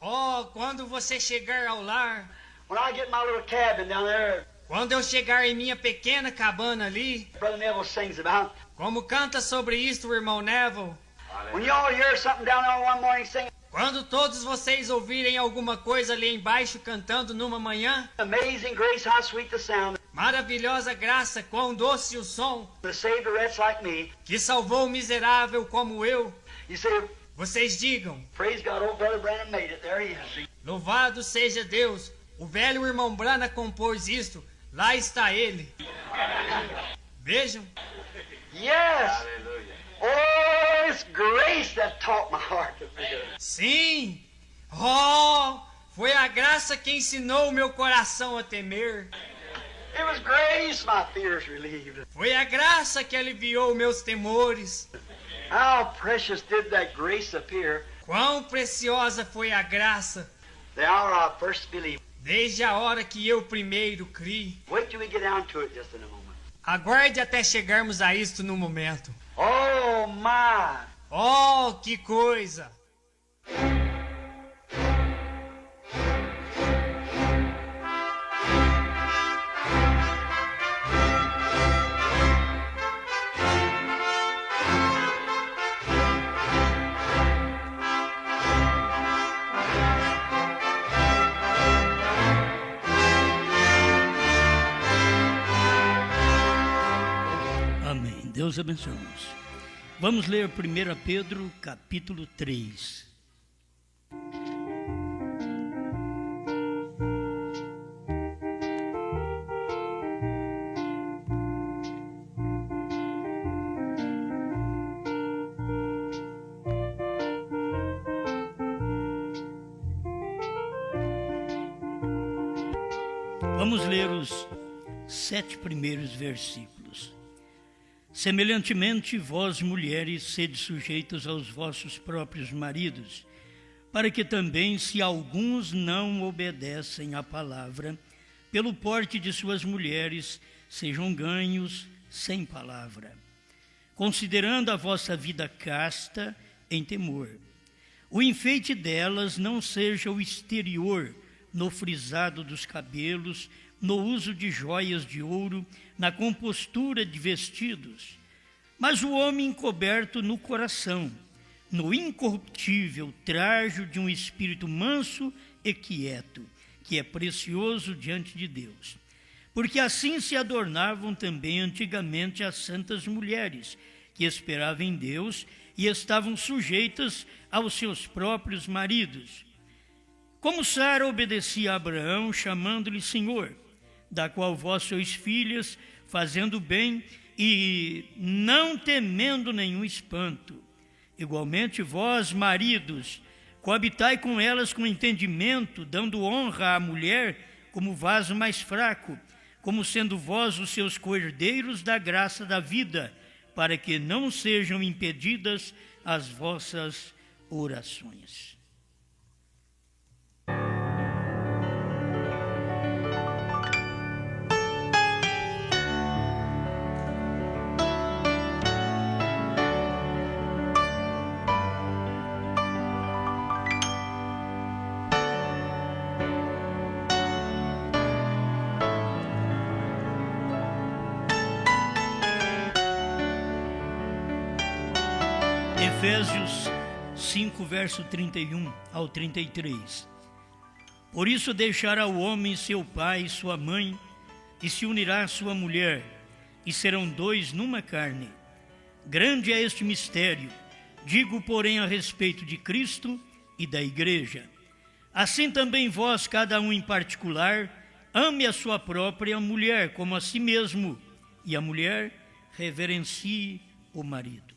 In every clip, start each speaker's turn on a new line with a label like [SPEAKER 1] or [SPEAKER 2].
[SPEAKER 1] Oh, quando você chegar ao lar,
[SPEAKER 2] when I get my little cabin down there,
[SPEAKER 1] quando eu chegar em minha pequena cabana ali,
[SPEAKER 2] Brother Neville sings about.
[SPEAKER 1] como canta sobre isto o irmão Neville,
[SPEAKER 2] When you all hear something down there one morning singing,
[SPEAKER 1] quando todos vocês ouvirem alguma coisa ali embaixo cantando numa manhã,
[SPEAKER 2] Amazing Grace, how sweet the sound
[SPEAKER 1] maravilhosa graça, quão doce o som,
[SPEAKER 2] that saved a wretch like me,
[SPEAKER 1] que salvou o miserável como eu,
[SPEAKER 2] you say,
[SPEAKER 1] vocês digam,
[SPEAKER 2] praise God, old Brother Brandon made it. There he is.
[SPEAKER 1] louvado seja Deus, o velho irmão Brana compôs isto, lá está ele. Vejam,
[SPEAKER 2] Yes. Oh, it's grace that taught my heart to fear.
[SPEAKER 1] sim, oh, foi a graça que ensinou o meu coração a temer.
[SPEAKER 2] It was grace my fears relieved.
[SPEAKER 1] Foi a graça que aliviou meus temores.
[SPEAKER 2] How precious did that grace appear
[SPEAKER 1] Quão preciosa foi a graça,
[SPEAKER 2] the hour I first believed.
[SPEAKER 1] desde a hora que eu primeiro criei.
[SPEAKER 2] Wait till we get down to it just in a moment.
[SPEAKER 1] Aguarde até chegarmos a isto no momento.
[SPEAKER 2] Oh, my.
[SPEAKER 1] Oh, que coisa!
[SPEAKER 3] Amém. Deus abençoe. Vamos ler 1 Pedro, capítulo 3. Vamos ler os 7 primeiros versículos. Semelhantemente, vós, mulheres, sede sujeitas aos vossos próprios maridos, para que também, se alguns não obedecem à palavra, pelo porte de suas mulheres, sejam ganhos sem palavra, considerando a vossa vida casta em temor. O enfeite delas não seja o exterior, no frisado dos cabelos, no uso de joias de ouro, na compostura de vestidos, mas o homem encoberto no coração, no incorruptível trajo de um espírito manso e quieto, que é precioso diante de Deus. Porque assim se adornavam também antigamente as santas mulheres, que esperavam em Deus e estavam sujeitas aos seus próprios maridos. Como Sara obedecia a Abraão, chamando-lhe Senhor, da qual vós sois filhas, fazendo bem e não temendo nenhum espanto. Igualmente vós, maridos, coabitai com elas com entendimento, dando honra à mulher como vaso mais fraco, como sendo vós os seus cordeiros da graça da vida, para que não sejam impedidas as vossas orações. Efésios 5, verso 31 ao 33. Por isso deixará o homem seu pai e sua mãe, e se unirá à sua mulher, e serão dois numa carne. Grande é este mistério, digo, porém, a respeito de Cristo e da igreja. Assim também vós, cada um em particular, ame a sua própria mulher como a si mesmo, e a mulher reverencie o marido.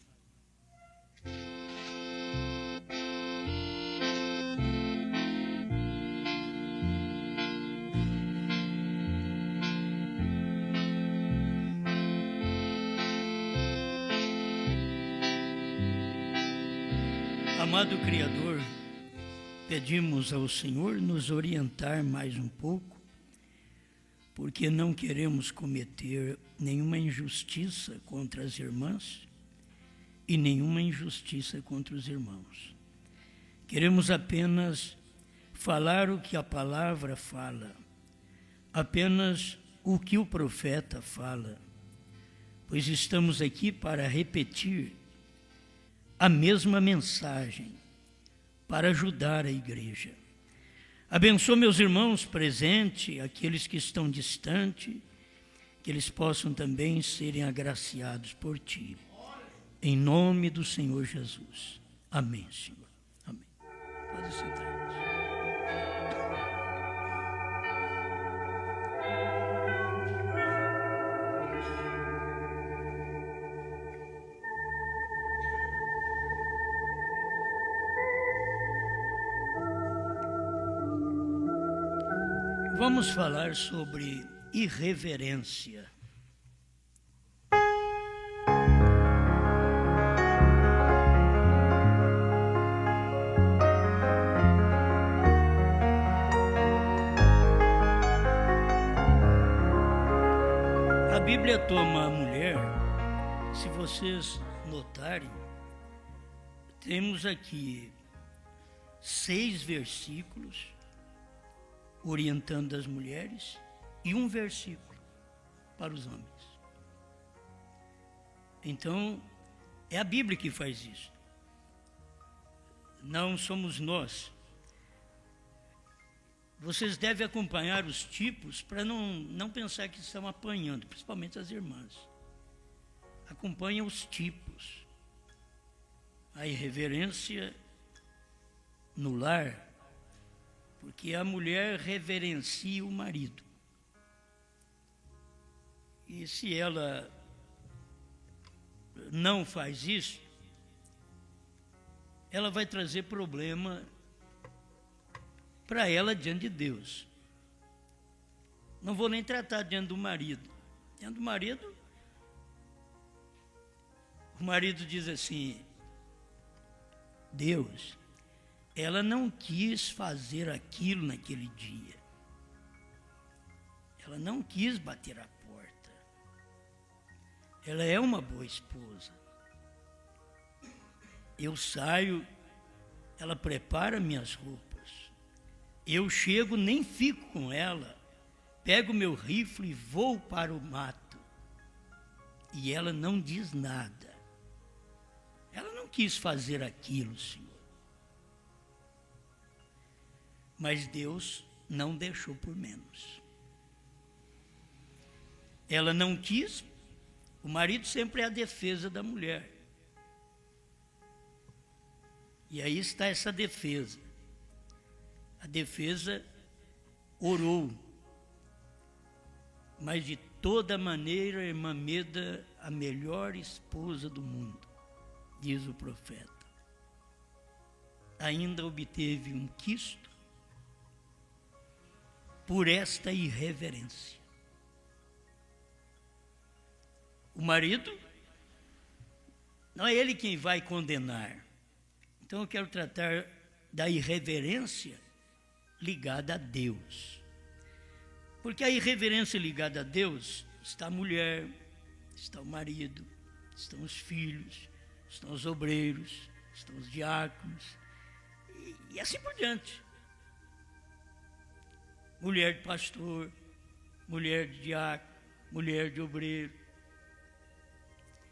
[SPEAKER 3] Amado Criador, pedimos ao Senhor nos orientar mais um pouco, porque não queremos cometer nenhuma injustiça contra as irmãs e nenhuma injustiça contra os irmãos. Queremos apenas falar o que a palavra fala, apenas o que o profeta fala, pois estamos aqui para repetir a mesma mensagem, para ajudar a igreja. Abençoa meus irmãos presentes, aqueles que estão distantes, que eles possam também serem agraciados por Ti. Em nome do Senhor Jesus. Amém, Senhor. Amém. Pode sentar. Vamos falar sobre irreverência. A Bíblia toma a mulher, se vocês notarem, temos aqui 6 versículos orientando as mulheres e 1 versículo para os homens. Então, é a Bíblia que faz isso. Não somos nós. Vocês devem acompanhar os tipos para não pensar que estão apanhando, principalmente as irmãs. Acompanhem os tipos. A irreverência no lar, porque a mulher reverencia o marido. E se ela não faz isso, ela vai trazer problema para ela diante de Deus. Não vou nem tratar diante do marido. Diante do marido, o marido diz assim: Deus, ela não quis fazer aquilo naquele dia. Ela não quis bater a porta. Ela é uma boa esposa. Eu saio, ela prepara minhas roupas. Eu chego, nem fico com ela. Pego meu rifle e vou para o mato. E ela não diz nada. Ela não quis fazer aquilo, Senhor. Mas Deus não deixou por menos. Ela não quis, o marido sempre é a defesa da mulher. E aí está essa defesa. A defesa orou. Mas de toda maneira, a irmã Meda, a melhor esposa do mundo, diz o profeta, ainda obteve um quisto por esta irreverência. O marido, não é ele quem vai condenar. Então eu quero tratar da irreverência ligada a Deus. Porque a irreverência ligada a Deus está a mulher, está o marido, estão os filhos, estão os obreiros, estão os diáconos, e assim por diante. Mulher de pastor, mulher de diácono, mulher de obreiro.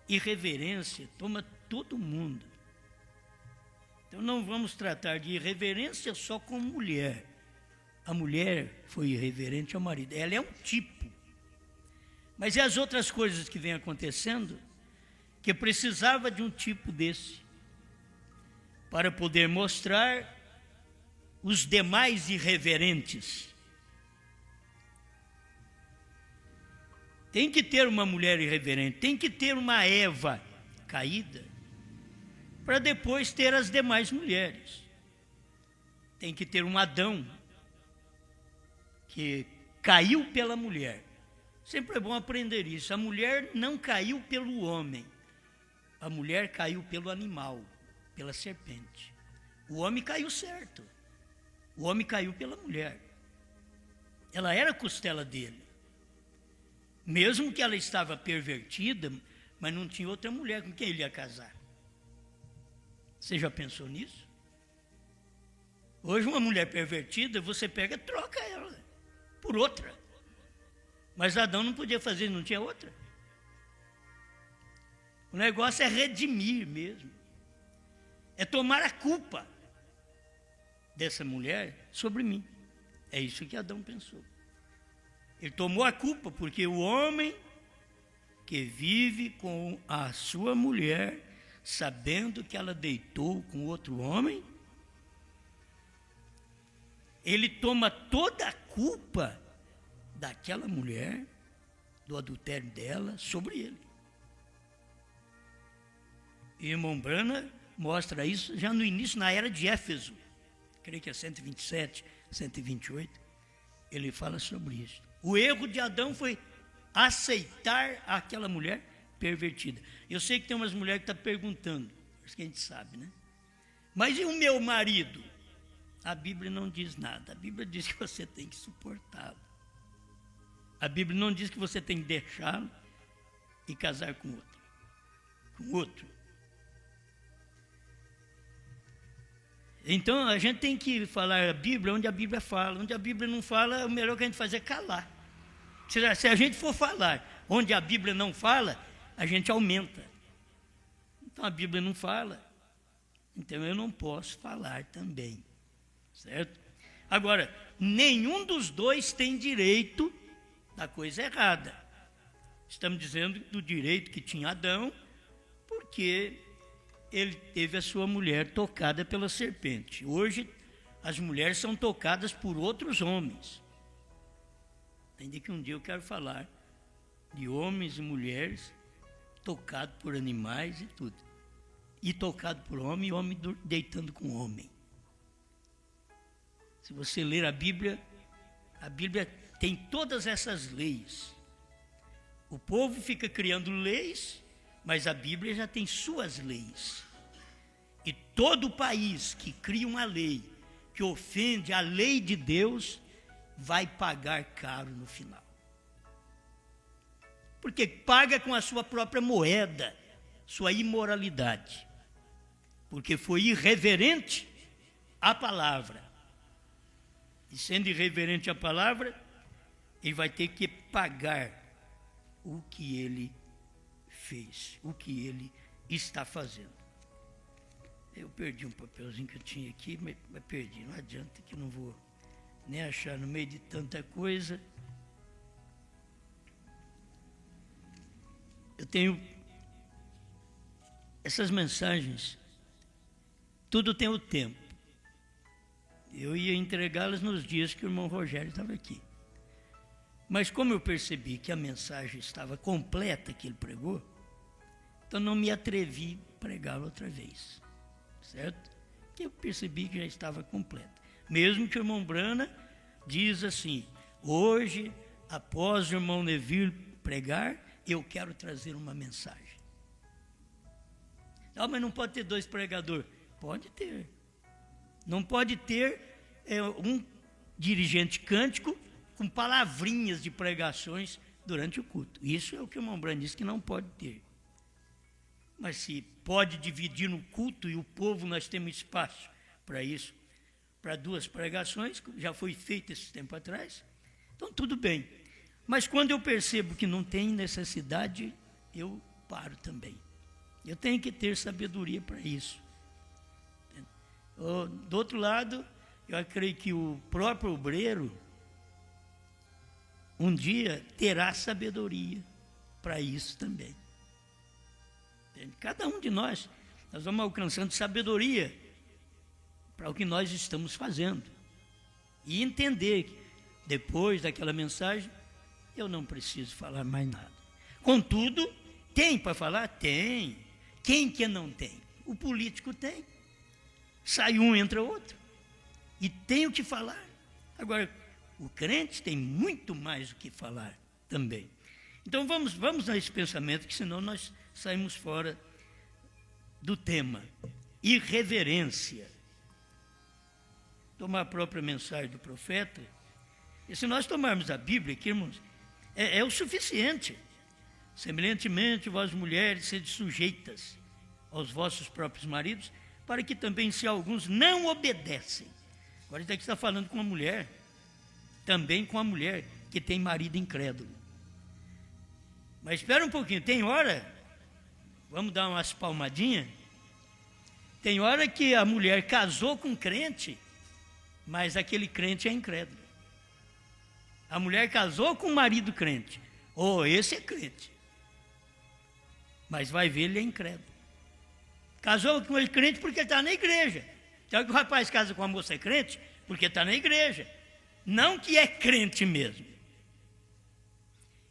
[SPEAKER 3] Irreverência toma todo mundo. Então não vamos tratar de irreverência só com mulher. A mulher foi irreverente ao marido. Ela é um tipo. Mas e as outras coisas que vêm acontecendo que precisava de um tipo desse para poder mostrar os demais irreverentes. Tem que ter uma mulher irreverente, tem que ter uma Eva caída, para depois ter as demais mulheres. Tem que ter um Adão, que caiu pela mulher. Sempre é bom aprender isso. A mulher não caiu pelo homem, a mulher caiu pelo animal, pela serpente. O homem caiu certo, o homem caiu pela mulher. Ela era costela dele. Mesmo que ela estava pervertida, mas não tinha outra mulher com quem ele ia casar. Você já pensou nisso? Hoje uma mulher pervertida, você pega e troca ela por outra. Mas Adão não podia fazer, não tinha outra. O negócio é redimir mesmo. É tomar a culpa dessa mulher sobre mim. É isso que Adão pensou. Ele tomou a culpa porque o homem que vive com a sua mulher, sabendo que ela deitou com outro homem, ele toma toda a culpa daquela mulher, do adultério dela, sobre ele. E irmão Branham mostra isso já no início, na era de Éfeso, creio que é 127, 128, ele fala sobre isso. O erro de Adão foi aceitar aquela mulher pervertida. Eu sei que tem umas mulheres que estão perguntando, acho que a gente sabe, né? Mas e o meu marido? A Bíblia não diz nada. A Bíblia diz que você tem que suportá-lo. A Bíblia não diz que você tem que deixá-lo e casar com outro. Com outro. Então a gente tem que falar a Bíblia onde a Bíblia fala. Onde a Bíblia não fala, o melhor que a gente fazer é calar. Se a gente for falar onde a Bíblia não fala, a gente aumenta. Então a Bíblia não fala. Então eu não posso falar também. Certo? Agora, nenhum dos dois tem direito da coisa errada. Estamos dizendo do direito que tinha Adão, porque ele teve a sua mulher tocada pela serpente. Hoje, as mulheres são tocadas por outros homens. Ainda que um dia eu quero falar de homens e mulheres tocados por animais e tudo. E tocado por homem e homem deitando com homem. Se você ler a Bíblia tem todas essas leis. O povo fica criando leis, mas a Bíblia já tem suas leis. E todo país que cria uma lei que ofende a lei de Deus vai pagar caro no final. Porque paga com a sua própria moeda, sua imoralidade. Porque foi irreverente à palavra. E sendo irreverente à palavra, ele vai ter que pagar o que ele fez, o que ele está fazendo. Eu perdi um papelzinho que eu tinha aqui, mas perdi, não adianta que eu não vou nem achar no meio de tanta coisa. Eu tenho essas mensagens, tudo tem o tempo. Eu ia entregá-las nos dias que o irmão Rogério estava aqui. Mas como eu percebi que a mensagem estava completa que ele pregou, então não me atrevi a pregá-la outra vez. Certo? Que eu percebi que já estava completa. Mesmo que o irmão Branham diz assim, hoje, após o irmão Neville pregar, eu quero trazer uma mensagem. Não, mas não pode ter dois pregadores. Pode ter. Não pode ter um dirigente cântico com palavrinhas de pregações durante o culto. Isso é o que o irmão Branham disse que não pode ter. Mas se pode dividir no culto e o povo, nós temos espaço para isso, para duas pregações, já foi feito esse tempo atrás, então tudo bem. Mas quando eu percebo que não tem necessidade, eu paro também. Eu tenho que ter sabedoria para isso. Do outro lado, eu creio que o próprio obreiro um dia terá sabedoria para isso também. Cada um de nós vamos alcançando sabedoria para o que nós estamos fazendo. E entender que depois daquela mensagem, eu não preciso falar mais nada. Contudo, tem para falar? Tem. Quem que não tem? O político tem. Sai um, entra outro. E tem o que falar. Agora, o crente tem muito mais o que falar também. Então vamos nesse pensamento, que senão nós saímos fora do tema. Irreverência. Tomar a própria mensagem do profeta. E se nós tomarmos a Bíblia aqui, irmãos, é o suficiente. Semelhantemente, vós mulheres, sede sujeitas aos vossos próprios maridos, para que também, se alguns não obedecem, Agora isso aqui está falando com uma mulher, também com a mulher que tem marido incrédulo. Mas espera um pouquinho, tem hora, vamos dar umas palmadinhas, tem hora que a mulher casou com um crente, mas aquele crente é incrédulo. A mulher casou com um marido crente, esse é crente, mas vai ver, ele é incrédulo. Casou com ele crente porque está na igreja. Então que o rapaz casa com a moça crente porque está na igreja, não que é crente mesmo.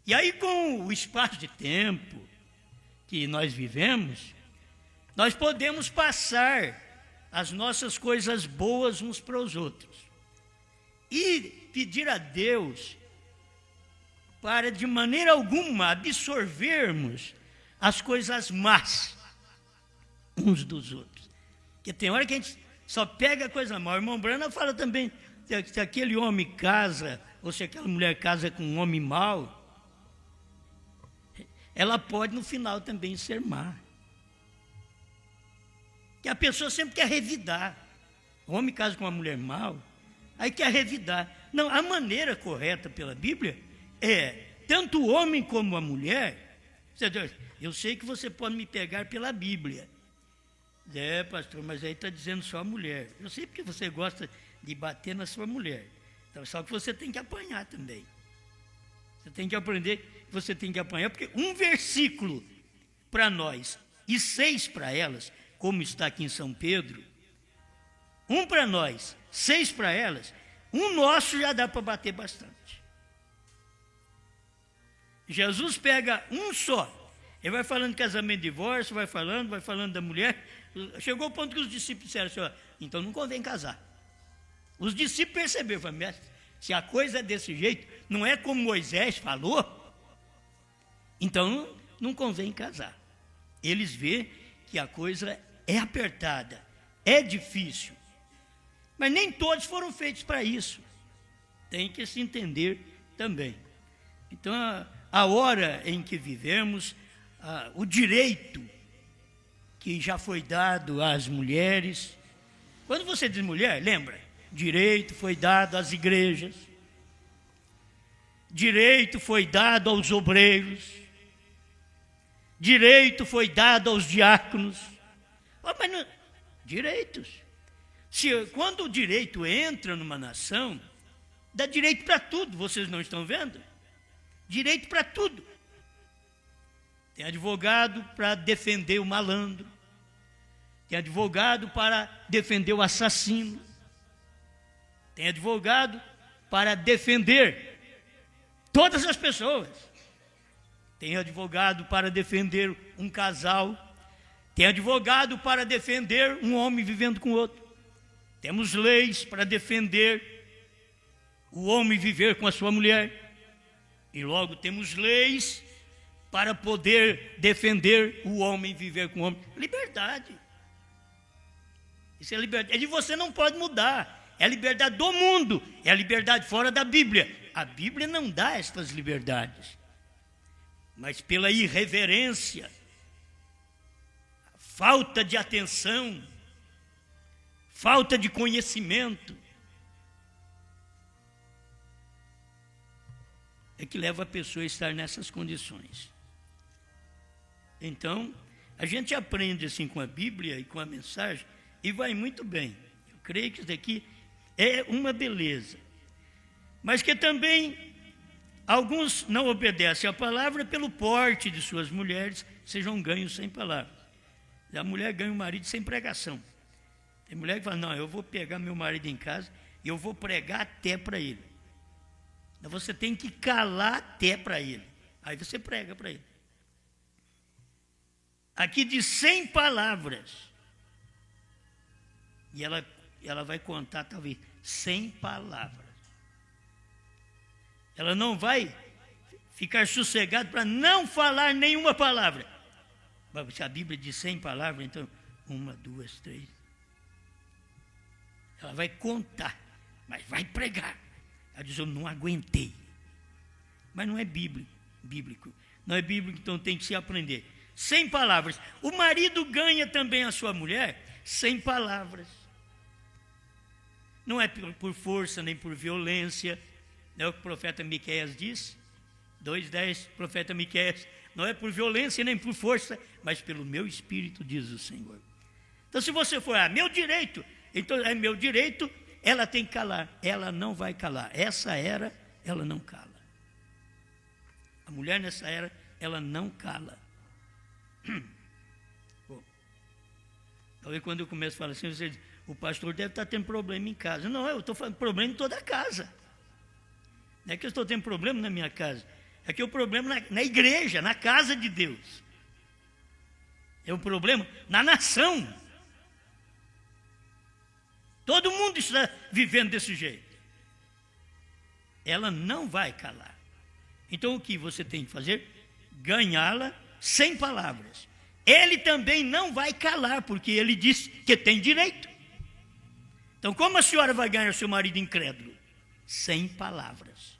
[SPEAKER 3] E aí, com o espaço de tempo que nós vivemos, nós podemos passar as nossas coisas boas uns para os outros e pedir a Deus para, de maneira alguma, absorvermos as coisas más uns dos outros. Porque tem hora que a gente só pega a coisa má. O irmão Brana fala também, se aquele homem casa, ou se aquela mulher casa com um homem mau, ela pode no final também ser má. Que a pessoa sempre quer revidar. O homem casa com uma mulher mau, aí quer revidar. Não, a maneira correta pela Bíblia é, tanto o homem como a mulher, eu sei que você pode me pegar pela Bíblia. Pastor, mas aí está dizendo só a mulher. Eu sei porque você gosta de bater na sua mulher. Então, só que você tem que apanhar também. Você tem que aprender, você tem que apanhar, porque um versículo para nós e 6 para elas, como está aqui em São Pedro, um para nós, 6 para elas, um nosso já dá para bater bastante. Jesus pega um só, ele vai falando de casamento, divórcio, vai falando da mulher. Chegou o ponto que os discípulos disseram assim, então não convém casar. Os discípulos perceberam, falaram, mestre, se a coisa é desse jeito, não é como Moisés falou, então não convém casar. Eles veem que a coisa é apertada, é difícil, mas nem todos foram feitos para isso. Tem que se entender também. Então, a hora em que vivemos, o direito que já foi dado às mulheres. Quando você diz mulher, lembra? Direito foi dado às igrejas, direito foi dado aos obreiros, direito foi dado aos diáconos. Mas não, direitos. Quando o direito entra numa nação, dá direito para tudo, vocês não estão vendo? Direito para tudo. Tem advogado para defender o malandro, tem advogado para defender o assassino, tem advogado para defender todas as pessoas, tem advogado para defender um casal, tem advogado para defender um homem vivendo com outro, temos leis para defender o homem viver com a sua mulher, e logo temos leis para poder defender o homem viver com o homem. Liberdade. Isso é liberdade. Você não pode mudar. É a liberdade do mundo. É a liberdade fora da Bíblia. A Bíblia não dá estas liberdades. Mas pela irreverência, falta de atenção, falta de conhecimento, é que leva a pessoa a estar nessas condições. Então, a gente aprende assim com a Bíblia e com a mensagem e vai muito bem. Eu creio que isso daqui é uma beleza. Mas que também alguns não obedecem à palavra pelo porte de suas mulheres, sejam ganhos sem palavra. A mulher ganha o marido sem pregação. Tem mulher que fala, não, eu vou pegar meu marido em casa e eu vou pregar até para ele. Então, você tem que calar até para ele. Aí você prega para ele. Aqui diz 100 palavras. E ela vai contar, talvez, 100 palavras. Ela não vai ficar sossegada para não falar nenhuma palavra. Mas se a Bíblia diz 100 palavras, então, 1, 2, 3. Ela vai contar, mas vai pregar. Ela diz, eu não aguentei. Mas não é bíblico. Não é bíblico, então tem que se aprender. 100 palavras. O marido ganha também a sua mulher 100 palavras. não é por força nem por violência, é o que o profeta Miqueias disse, 2:10, profeta Miqueias, não é por violência nem por força, mas pelo meu espírito, diz o Senhor. Então, se você for, meu direito, então é meu direito, ela tem que calar. Ela não vai calar. Essa era, ela não cala. A mulher nessa era, ela não cala. Bom, talvez quando eu começo a falar assim, você diz, o pastor deve estar tendo problema em casa. Não, eu estou falando problema em toda a casa. Não é que eu estou tendo problema na minha casa. É que o problema na igreja, na casa de Deus. É o problema na nação. Todo mundo está vivendo desse jeito. Ela não vai calar. Então o que você tem que fazer? Ganhá-la sem palavras. Ele também não vai calar, porque ele disse que tem direito. Então como a senhora vai ganhar seu marido incrédulo? Sem palavras.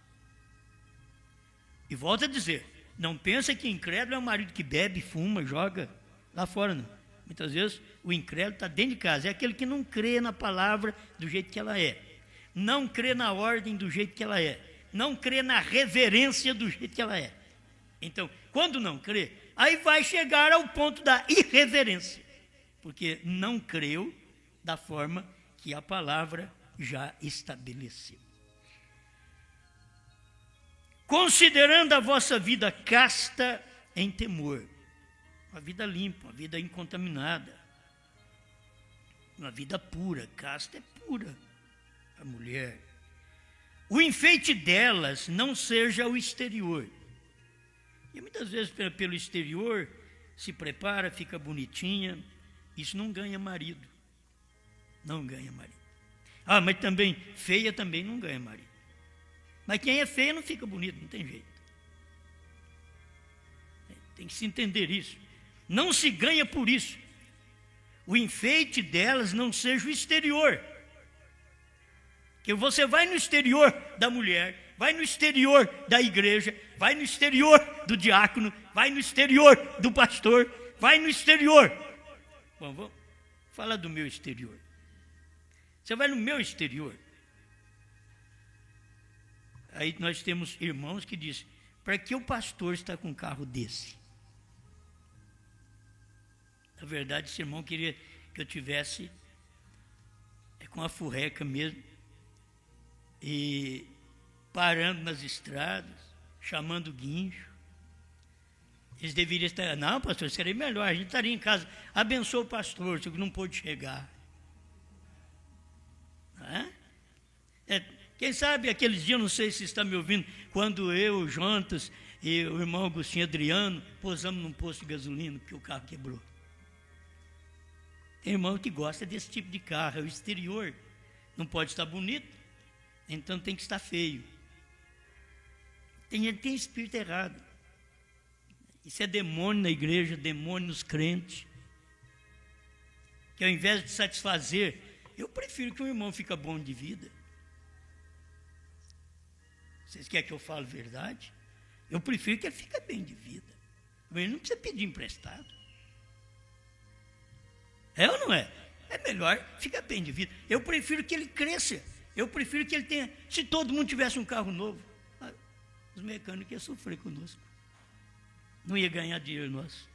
[SPEAKER 3] E volto a dizer, não pensa que incrédulo é um marido que bebe, fuma, joga lá fora, não. Muitas vezes o incrédulo está dentro de casa, é aquele que não crê na palavra do jeito que ela é, não crê na ordem do jeito que ela é, não crê na reverência do jeito que ela é. Então, quando não crê, aí vai chegar ao ponto da irreverência, porque não creu da forma que a palavra já estabeleceu. Considerando a vossa vida casta em temor, uma vida limpa, uma vida incontaminada, uma vida pura, casta é pura, a mulher. O enfeite delas não seja o exterior. E muitas vezes pelo exterior se prepara, fica bonitinha, isso não ganha marido. Não ganha marido. Mas também, feia também não ganha marido. Mas quem é feio não fica bonito, não tem jeito. Tem que se entender isso. Não se ganha por isso. O enfeite delas não seja o exterior. Que você vai no exterior da mulher, vai no exterior da igreja, vai no exterior do diácono, vai no exterior do pastor, vai no exterior. Bom, vamos falar do meu exterior. Você vai no meu exterior. Aí nós temos irmãos que dizem, para que o pastor está com um carro desse? Na verdade, esse irmão queria que eu tivesse com a furreca mesmo, e parando nas estradas, chamando guincho. Eles deveriam estar, não pastor, seria melhor, a gente estaria em casa, abençoa o pastor, que não pôde chegar. Quem sabe aqueles dias, não sei se está me ouvindo, quando eu, o Jontas e o irmão Agostinho Adriano pousamos num posto de gasolina porque o carro quebrou. Tem irmão que gosta desse tipo de carro, é o exterior, não pode estar bonito, então tem que estar feio. Tem gente que tem espírito errado. Isso é demônio na igreja, demônio nos crentes, que ao invés de satisfazer, eu prefiro que um irmão fique bom de vida. Vocês querem que eu fale verdade? Eu prefiro que ele fique bem de vida. Ele não precisa pedir emprestado. É ou não é? É melhor ficar bem de vida. Eu prefiro que ele cresça. Eu prefiro que ele tenha... Se todo mundo tivesse um carro novo, os mecânicos iam sofrer conosco. Não ia ganhar dinheiro nosso.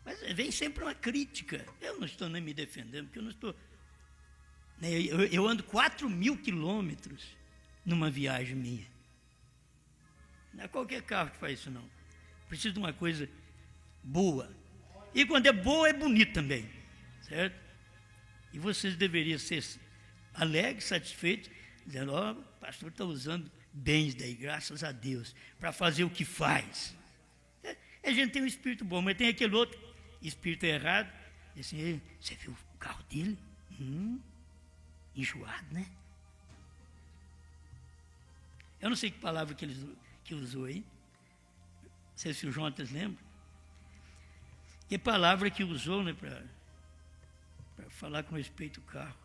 [SPEAKER 3] Mas vem sempre uma crítica. Eu não estou nem me defendendo, porque eu não estou... Eu ando 4.000 quilômetros numa viagem minha. Não é qualquer carro que faz isso, não. Preciso de uma coisa boa. E quando é boa, é bonito também. Certo? E vocês deveriam ser alegres, satisfeitos, dizendo, o pastor está usando bens daí, graças a Deus, para fazer o que faz. A gente tem um espírito bom, mas tem aquele outro espírito errado. E assim, você viu o carro dele? Enjoado, né? Eu não sei que palavra que ele usou aí. Não sei se o Jontas lembra. Que palavra que usou, né, para falar com respeito ao carro.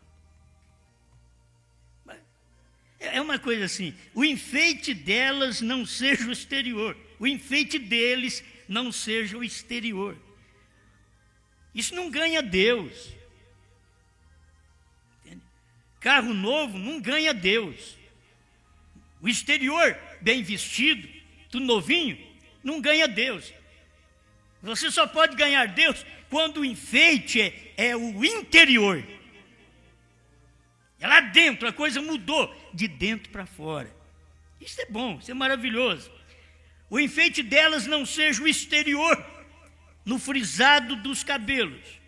[SPEAKER 3] Mas é uma coisa assim, o enfeite delas não seja o exterior, o enfeite deles não seja o exterior. Isso não ganha Deus. carro novo não ganha Deus. O exterior, bem vestido, tudo novinho, não ganha Deus. Você só pode ganhar Deus quando o enfeite é o interior. É lá dentro, a coisa mudou de dentro para fora. Isso é bom, isso é maravilhoso. O enfeite delas não seja o exterior, no frisado dos cabelos.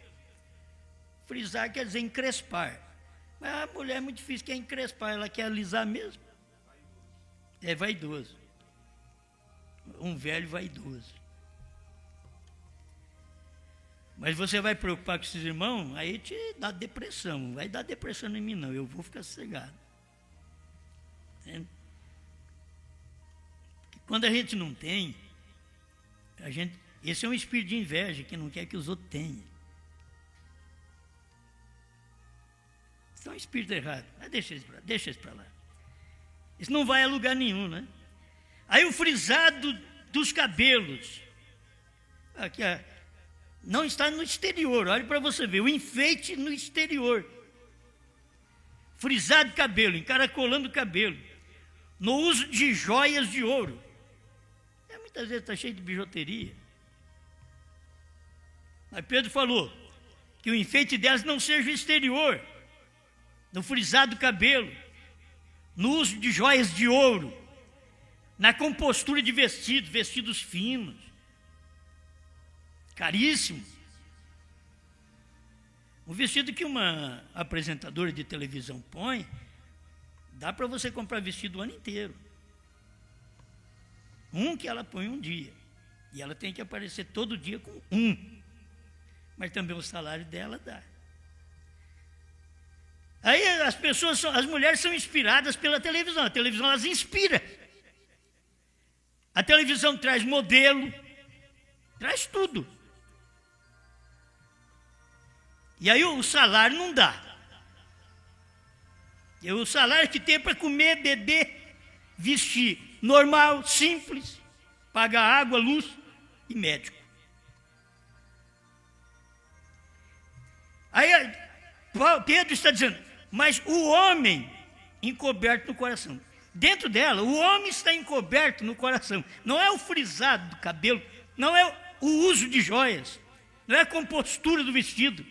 [SPEAKER 3] Frisar quer dizer encrespar. Mas a mulher é muito difícil, quer encrespar, ela quer alisar mesmo. É vaidoso. Um velho vaidoso. Mas você vai preocupar com esses irmãos, aí te dá depressão. Não vai dar depressão em mim, não. Eu vou ficar sossegado. Quando a gente não tem, esse é um espírito de inveja que não quer que os outros tenham. Isso é um espírito errado. Mas deixa isso para lá. Isso não vai a lugar nenhum, né? Aí o frisado dos cabelos. Aqui, não está no exterior, olha para você ver, o enfeite no exterior. Frisado de cabelo, encaracolando o cabelo. No uso de joias de ouro. Muitas vezes está cheio de bijuteria. Mas Pedro falou que o enfeite delas não seja o exterior, no frisado do cabelo, no uso de joias de ouro, na compostura de vestidos finos, caríssimos. O vestido que uma apresentadora de televisão põe, dá para você comprar vestido o ano inteiro. Um que ela põe um dia. E ela tem que aparecer todo dia com um. Mas também o salário dela dá. Aí as mulheres são inspiradas pela televisão. A televisão as inspira. A televisão traz modelo, traz tudo. E aí o salário não dá. E o salário que tem para comer, beber, vestir normal, simples, pagar água, luz e médico. Aí Pedro está dizendo, mas o homem encoberto no coração. Dentro dela, o homem está encoberto no coração. Não é o frisado do cabelo, não é o uso de joias, não é a compostura do vestido,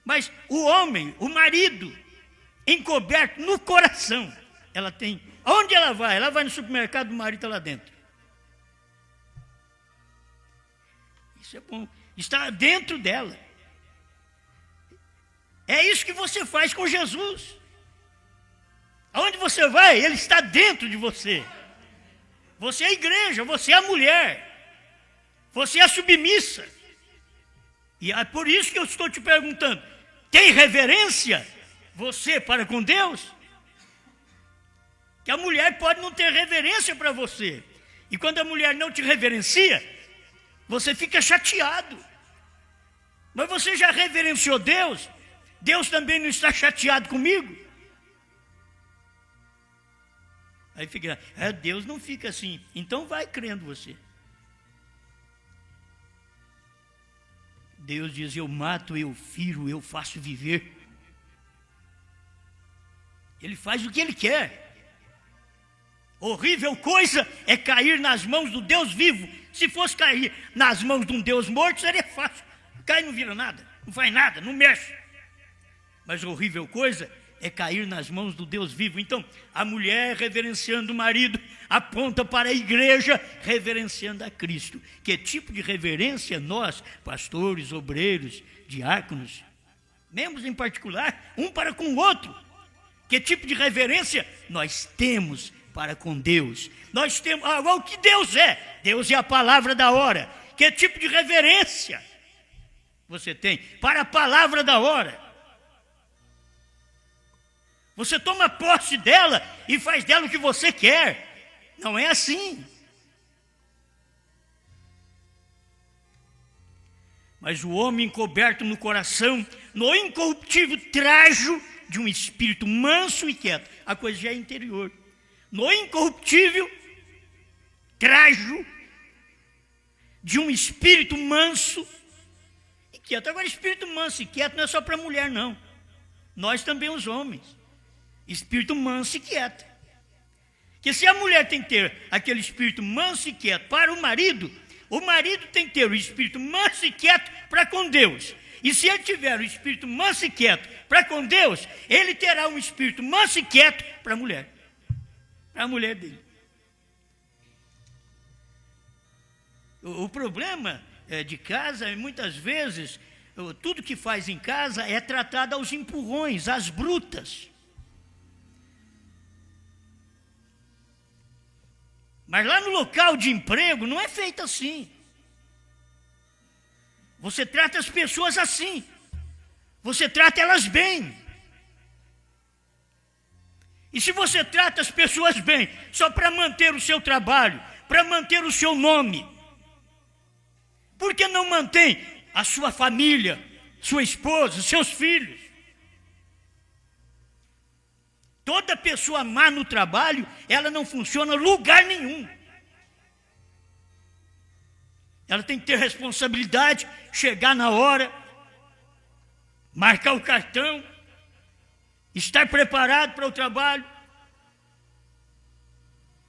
[SPEAKER 3] mas o homem, o marido, encoberto no coração. Ela tem. Onde ela vai? Ela vai no supermercado, o marido está lá dentro. Isso é bom. Está dentro dela. É isso que você faz com Jesus. Aonde você vai, Ele está dentro de você. Você é a igreja, você é a mulher. Você é a submissa. E é por isso que eu estou te perguntando. Tem reverência você para com Deus? Que a mulher pode não ter reverência para você. E quando a mulher não te reverencia, você fica chateado. Mas você já reverenciou Deus? Deus também não está chateado comigo? Aí fica, Deus não fica assim. Então vai crendo você. Deus diz, eu mato, eu firo, eu faço viver. Ele faz o que Ele quer. Horrível coisa é cair nas mãos do Deus vivo. Se fosse cair nas mãos de um Deus morto, seria fácil. Cai e não vira nada, não faz nada, não mexe. Mas horrível coisa é cair nas mãos do Deus vivo. Então, a mulher reverenciando o marido aponta para a igreja reverenciando a Cristo. Que tipo de reverência nós, pastores, obreiros, diáconos, membros em particular, um para com o outro, que tipo de reverência nós temos para com Deus? Nós temos, agora o que Deus é? Deus é a palavra da hora. Que tipo de reverência você tem para a palavra da hora? Você toma posse dela e faz dela o que você quer. Não é assim. Mas o homem encoberto no coração, no incorruptível trajo de um espírito manso e quieto. A coisa já é interior. No incorruptível trajo de um espírito manso e quieto. Agora, espírito manso e quieto não é só para mulher, não. Nós também, os homens. Espírito manso e quieto. Que se a mulher tem que ter aquele espírito manso e quieto para o marido tem que ter o espírito manso e quieto para com Deus. E se ele tiver o espírito manso e quieto para com Deus, ele terá um espírito manso e quieto para a mulher dele. O problema de casa, muitas vezes, tudo que faz em casa é tratado aos empurrões, às brutas. Mas lá no local de emprego não é feito assim. Você trata as pessoas assim. Você trata elas bem. E se você trata as pessoas bem, só para manter o seu trabalho, para manter o seu nome, por que não mantém a sua família, sua esposa, seus filhos? Toda pessoa má no trabalho, ela não funciona em lugar nenhum. Ela tem que ter responsabilidade, chegar na hora, marcar o cartão, estar preparado para o trabalho.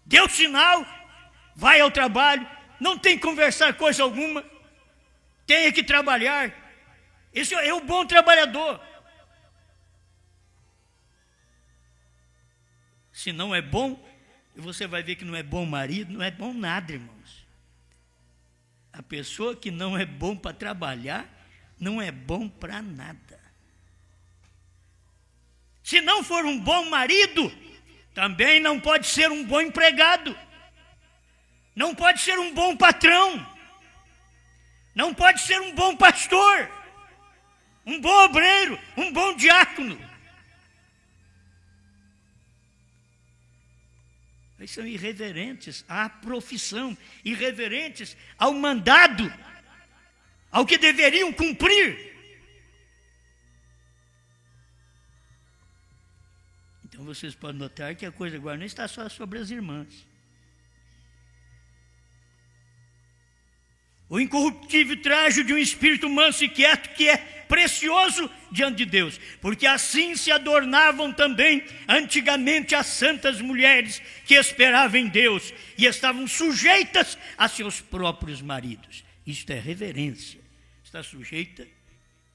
[SPEAKER 3] Deu sinal, vai ao trabalho, não tem que conversar coisa alguma, tem que trabalhar. Esse é o bom trabalhador. Se não é bom, você vai ver que não é bom marido, não é bom nada, irmãos. A pessoa que não é bom para trabalhar, não é bom para nada. Se não for um bom marido, também não pode ser um bom empregado. Não pode ser um bom patrão. Não pode ser um bom pastor. Um bom obreiro, um bom diácono. Eles são irreverentes à profissão, irreverentes ao mandado, ao que deveriam cumprir. Então vocês podem notar que a coisa agora não está só sobre as irmãs. O incorruptível trajo de um espírito manso e quieto, que é precioso diante de Deus, porque assim se adornavam também antigamente as santas mulheres que esperavam em Deus e estavam sujeitas a seus próprios maridos. Isto é reverência. Está sujeita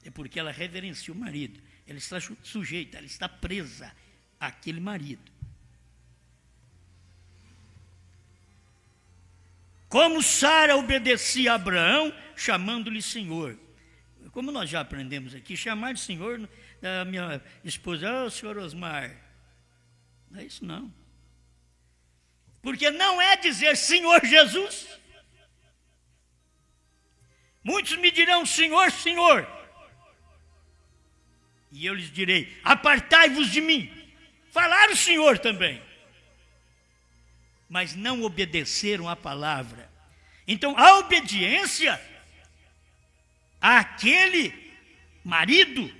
[SPEAKER 3] é porque ela reverencia o marido. Ela está sujeita, ela está presa àquele marido. Como Sara obedecia a Abraão, chamando-lhe Senhor. Como nós já aprendemos aqui, chamar de Senhor a minha esposa, Senhor Osmar. Não é isso não. Porque não é dizer Senhor Jesus. Muitos me dirão Senhor, Senhor. E eu lhes direi, apartai-vos de mim. Falaram Senhor também. Mas não obedeceram à palavra. Então, a obediência àquele marido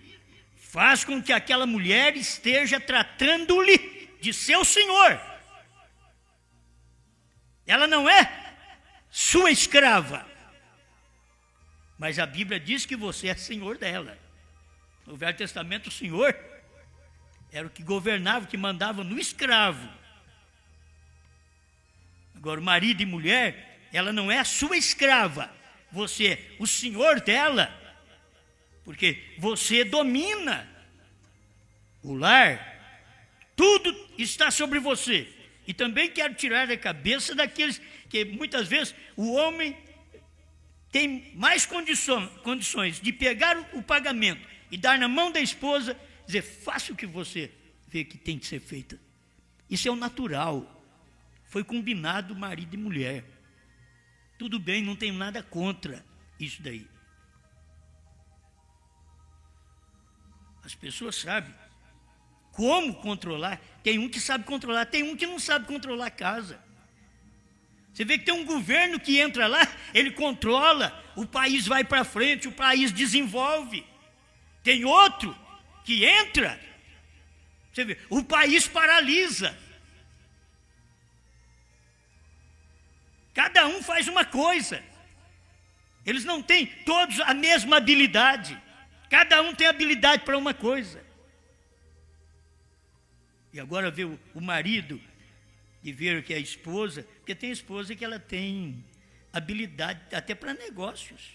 [SPEAKER 3] faz com que aquela mulher esteja tratando-lhe de seu senhor. Ela não é sua escrava, mas a Bíblia diz que você é senhor dela. No Velho Testamento, o senhor era o que governava, o que mandava no escravo. Agora, marido e mulher, ela não é a sua escrava. Você é o senhor dela, porque você domina o lar. Tudo está sobre você. E também quero tirar da cabeça daqueles que muitas vezes o homem tem mais condições de pegar o pagamento e dar na mão da esposa, dizer, faça o que você vê que tem que ser feito. Isso é o natural. Foi combinado marido e mulher. Tudo bem, não tenho nada contra isso daí. As pessoas sabem como controlar. Tem um que sabe controlar, tem um que não sabe controlar a casa. Você vê que tem um governo que entra lá, ele controla, o país vai para frente, o país desenvolve. Tem outro que entra, você vê, o país paralisa. Cada um faz uma coisa. Eles não têm todos a mesma habilidade. Cada um tem habilidade para uma coisa. E agora vê o marido de ver que a esposa, porque tem esposa que ela tem habilidade até para negócios.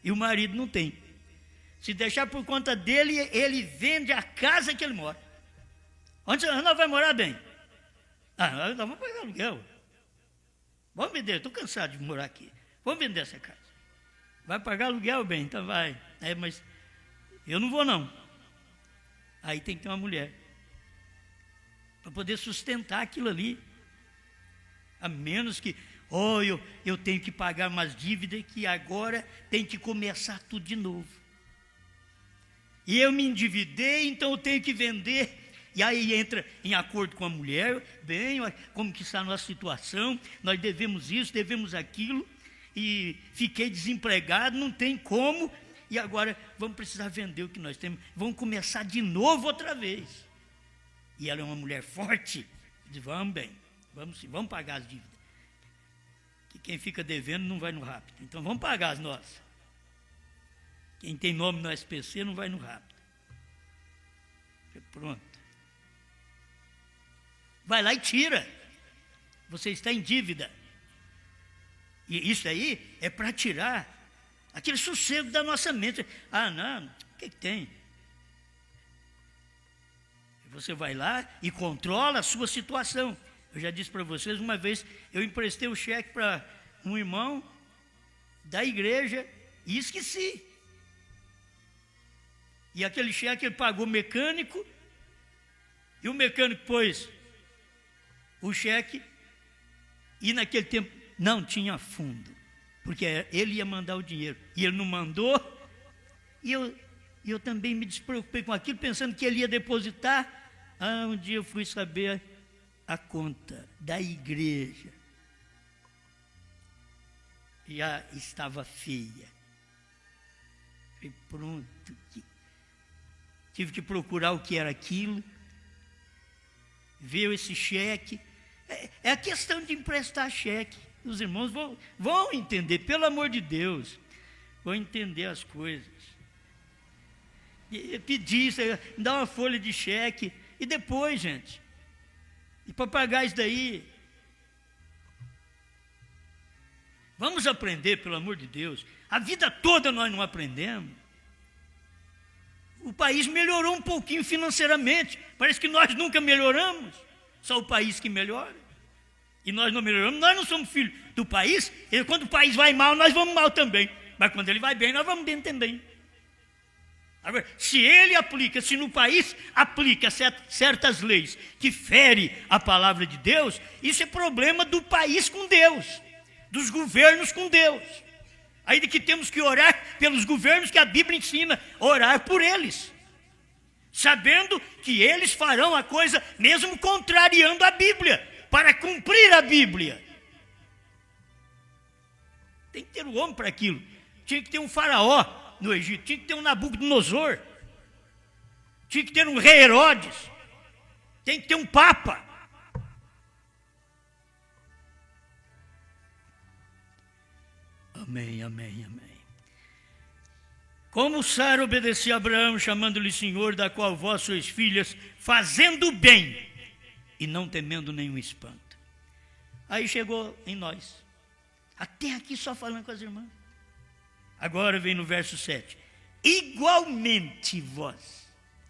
[SPEAKER 3] E o marido não tem. Se deixar por conta dele, ele vende a casa que ele mora. Onde nós vamos morar bem? Nós vamos pagar aluguel. Vamos vender, estou cansado de morar aqui. Vamos vender essa casa. Vai pagar aluguel, bem, então vai. Mas eu não vou não. Aí tem que ter uma mulher para poder sustentar aquilo ali. A menos que, eu tenho que pagar umas dívidas que agora tem que começar tudo de novo. E eu me endividei, então eu tenho que vender. E aí entra em acordo com a mulher, bem, como que está a nossa situação, nós devemos isso, devemos aquilo, e fiquei desempregado, não tem como, e agora vamos precisar vender o que nós temos, vamos começar de novo outra vez. E ela é uma mulher forte, diz, vamos bem, vamos pagar as dívidas. Que quem fica devendo não vai no rápido, então vamos pagar as nossas. Quem tem nome no SPC não vai no rápido. Pronto. Vai lá e tira. Você está em dívida. E isso aí é para tirar aquele sossego da nossa mente. Não, o que tem? Você vai lá e controla a sua situação. Eu já disse para vocês, uma vez eu emprestei o cheque para um irmão da igreja e esqueci. E aquele cheque ele pagou o mecânico, e o mecânico pôs o cheque, e naquele tempo não tinha fundo, porque ele ia mandar o dinheiro, e ele não mandou, e eu também me despreocupei com aquilo, pensando que ele ia depositar. Um dia eu fui saber a conta da igreja, já estava feia. E pronto, tive que procurar o que era aquilo, veio esse cheque. É a questão de emprestar cheque. Os irmãos vão entender, pelo amor de Deus, vão entender as coisas. E pedir, dá uma folha de cheque, e depois, gente, e para pagar isso daí, vamos aprender, pelo amor de Deus. A vida toda nós não aprendemos. O país melhorou um pouquinho financeiramente, parece que nós nunca melhoramos, só o país que melhora, e nós não melhoramos. Nós não somos filhos do país, e quando o país vai mal, nós vamos mal também, mas quando ele vai bem, nós vamos bem também. Agora, se no país aplica certas leis que ferem a palavra de Deus, isso é problema do país com Deus, dos governos com Deus. Aí de que temos que orar pelos governos que a Bíblia ensina, orar por eles, sabendo que eles farão a coisa mesmo contrariando a Bíblia, para cumprir a Bíblia. Tem que ter um homem para aquilo. Tinha que ter um faraó no Egito, tinha que ter um Nabucodonosor, tinha que ter um rei Herodes, tem que ter um papa. Amém, amém, amém. Como Sara obedecia a Abraão, chamando-lhe Senhor, da qual vós sois filhas, fazendo bem e não temendo nenhum espanto. Aí chegou em nós. Até aqui só falando com as irmãs. Agora vem no verso 7. Igualmente vós.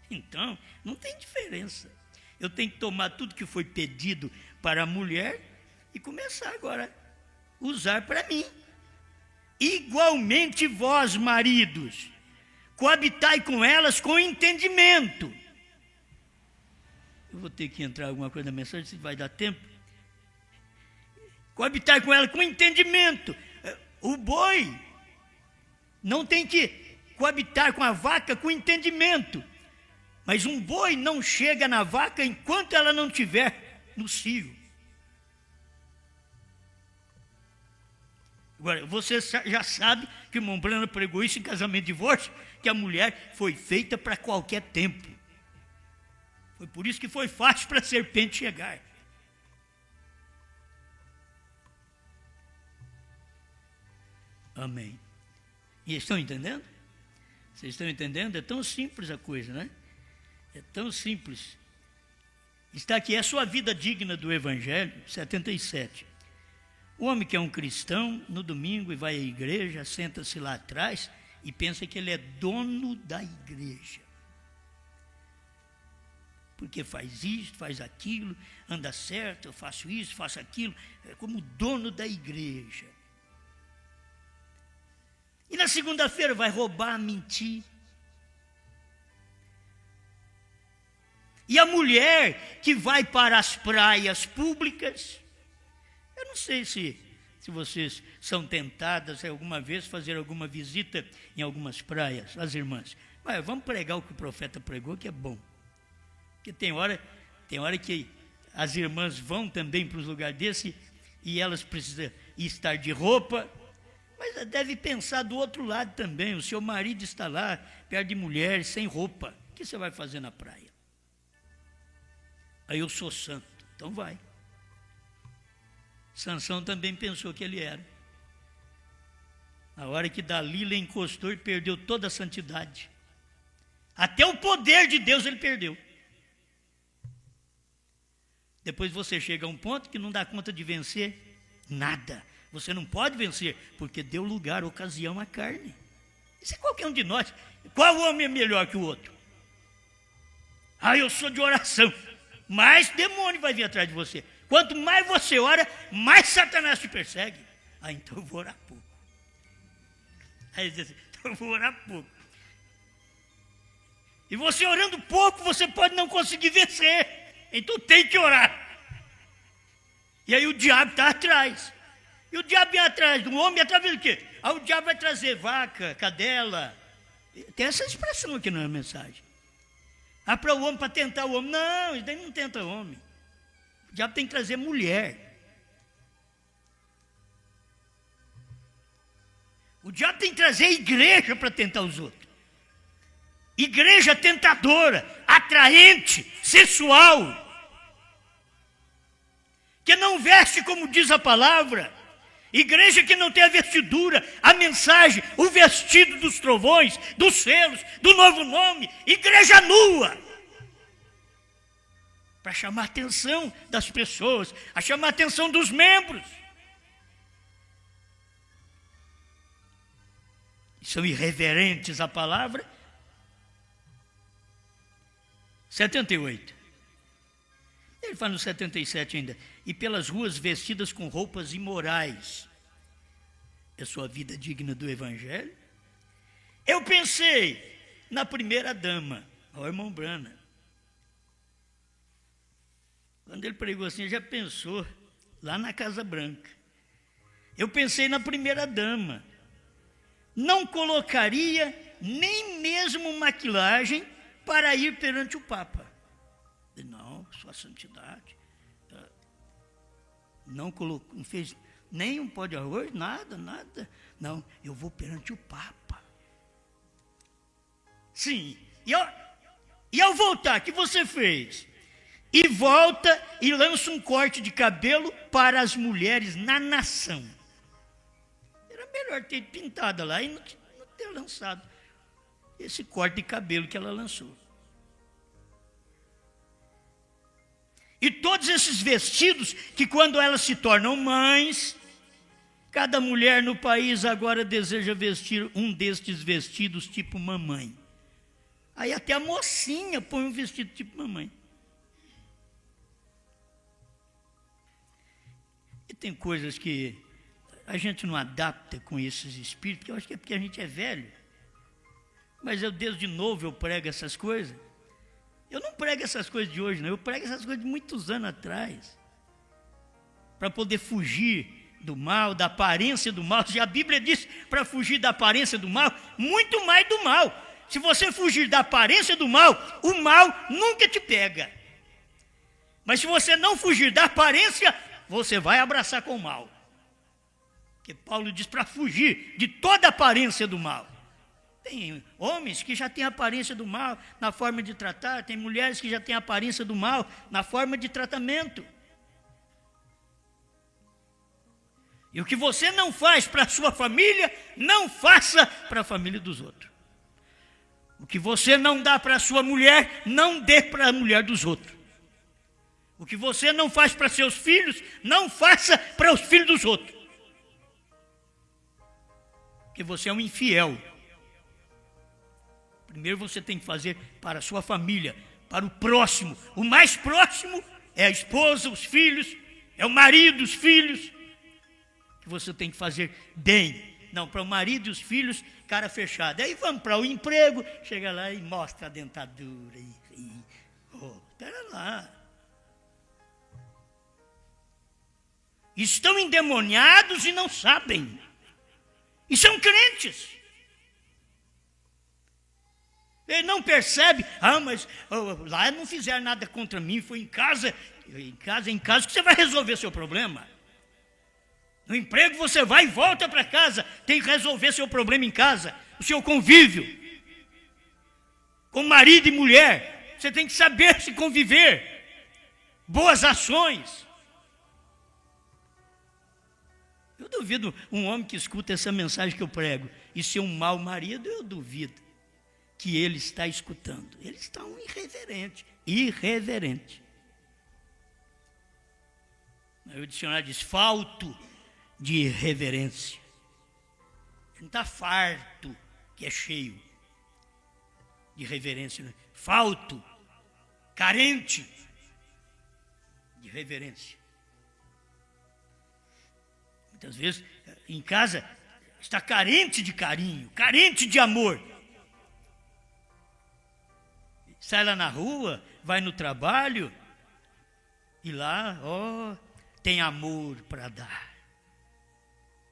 [SPEAKER 3] Então, não tem diferença. Eu tenho que tomar tudo que foi pedido para a mulher e começar agora a usar para mim. Igualmente vós, maridos, coabitai com elas com entendimento. Eu vou ter que entrar alguma coisa na mensagem, se vai dar tempo. Coabitai com elas com entendimento. O boi não tem que coabitar com a vaca com entendimento. Mas um boi não chega na vaca enquanto ela não estiver no cio. Agora, você já sabe que o irmão Brana pregou isso em Casamento e Divórcio, que a mulher foi feita para qualquer tempo. Foi por isso que foi fácil para a serpente chegar. Amém. E estão entendendo? Vocês estão entendendo? É tão simples a coisa, né? É tão simples. Está aqui, é a sua vida digna do Evangelho, 77. O homem que é um cristão, no domingo, e vai à igreja, senta-se lá atrás e pensa que ele é dono da igreja. Porque faz isso, faz aquilo, anda certo, eu faço isso, faço aquilo, é como dono da igreja. E na segunda-feira vai roubar, mentir. E a mulher que vai para as praias públicas, eu não sei se vocês são tentadas alguma vez fazer alguma visita em algumas praias, as irmãs. Mas vamos pregar o que o profeta pregou, que é bom. Porque tem hora que as irmãs vão também para os lugares desse e elas precisam estar de roupa, mas deve pensar do outro lado também. O seu marido está lá, perto de mulher, sem roupa. O que você vai fazer na praia? Aí eu sou santo, então vai. Sansão também pensou que ele era. A hora que Dalila encostou, ele perdeu toda a santidade. Até o poder de Deus ele perdeu. Depois você chega a um ponto que não dá conta de vencer nada. Você não pode vencer, porque deu lugar, ocasião à carne. Isso é qualquer um de nós. Qual homem é melhor que o outro? Eu sou de oração. Mais demônio vai vir atrás de você. Quanto mais você ora, mais Satanás te persegue. Então eu vou orar pouco. Aí diz assim, então eu vou orar pouco. E você orando pouco, você pode não conseguir vencer. Então tem que orar. E aí o diabo está atrás. E o diabo vem atrás do homem, através do quê? Aí o diabo vai trazer vaca, cadela. Tem essa expressão aqui na mensagem. Para o homem, para tentar o homem. Não, isso daí não tenta o homem. O diabo tem que trazer mulher. O diabo tem que trazer a igreja para tentar os outros. Igreja tentadora, atraente, sensual, que não veste como diz a palavra. Igreja que não tem a vestidura, a mensagem, o vestido dos trovões, dos selos, do novo nome. Igreja nua. Para chamar a atenção das pessoas, a chamar a atenção dos membros. São irreverentes à palavra. 78. Ele fala no 77 ainda. E pelas ruas vestidas com roupas imorais. É sua vida digna do Evangelho? Eu pensei na primeira dama, o irmão Brana. Quando ele pregou assim, já pensou lá na Casa Branca. Eu pensei na primeira dama. Não colocaria nem mesmo maquilagem para ir perante o Papa. Não, sua santidade. Não colocou, não fez nem um pó de arroz, nada. Não, eu vou perante o Papa. Sim, e ao voltar, o que você fez? E volta e lança um corte de cabelo para as mulheres na nação. Era melhor ter pintado lá e não ter lançado esse corte de cabelo que ela lançou. E todos esses vestidos, que quando elas se tornam mães, cada mulher no país agora deseja vestir um destes vestidos tipo mamãe. Aí até a mocinha põe um vestido tipo mamãe. E tem coisas que a gente não adapta com esses espíritos, que eu acho que é porque a gente é velho. Mas desde novo eu prego essas coisas. Eu não prego essas coisas de hoje, não. Eu prego essas coisas de muitos anos atrás. Para poder fugir do mal, da aparência do mal. Já a Bíblia diz para fugir da aparência do mal, muito mais do mal. Se você fugir da aparência do mal, o mal nunca te pega. Mas se você não fugir da aparência, você vai abraçar com o mal. Porque Paulo diz para fugir de toda aparência do mal. Tem homens que já têm aparência do mal na forma de tratar, tem mulheres que já têm aparência do mal na forma de tratamento. E o que você não faz para a sua família, não faça para a família dos outros. O que você não dá para a sua mulher, não dê para a mulher dos outros. O que você não faz para seus filhos, não faça para os filhos dos outros. Porque você é um infiel. Primeiro você tem que fazer para a sua família, para o próximo. O mais próximo é a esposa, os filhos, é o marido, os filhos. Que você tem que fazer bem. Não, para o marido e os filhos, cara fechada. Aí vamos para o emprego, chega lá e mostra a dentadura. Espera lá. Estão endemoniados e não sabem. E são crentes. Ele não percebe, mas lá não fizeram nada contra mim, foi em casa que você vai resolver seu problema. No emprego você vai e volta para casa, tem que resolver seu problema em casa, o seu convívio. Com marido e mulher, você tem que saber se conviver. Boas ações. Eu duvido um homem que escuta essa mensagem que eu prego e ser um mau marido, eu duvido que ele está escutando. Ele está um irreverente. Aí o dicionário diz, falto de reverência. Ele não está farto, que é cheio de reverência. Né? Falto, carente de reverência. Muitas vezes, em casa, está carente de carinho, carente de amor. Sai lá na rua, vai no trabalho, e lá, tem amor para dar.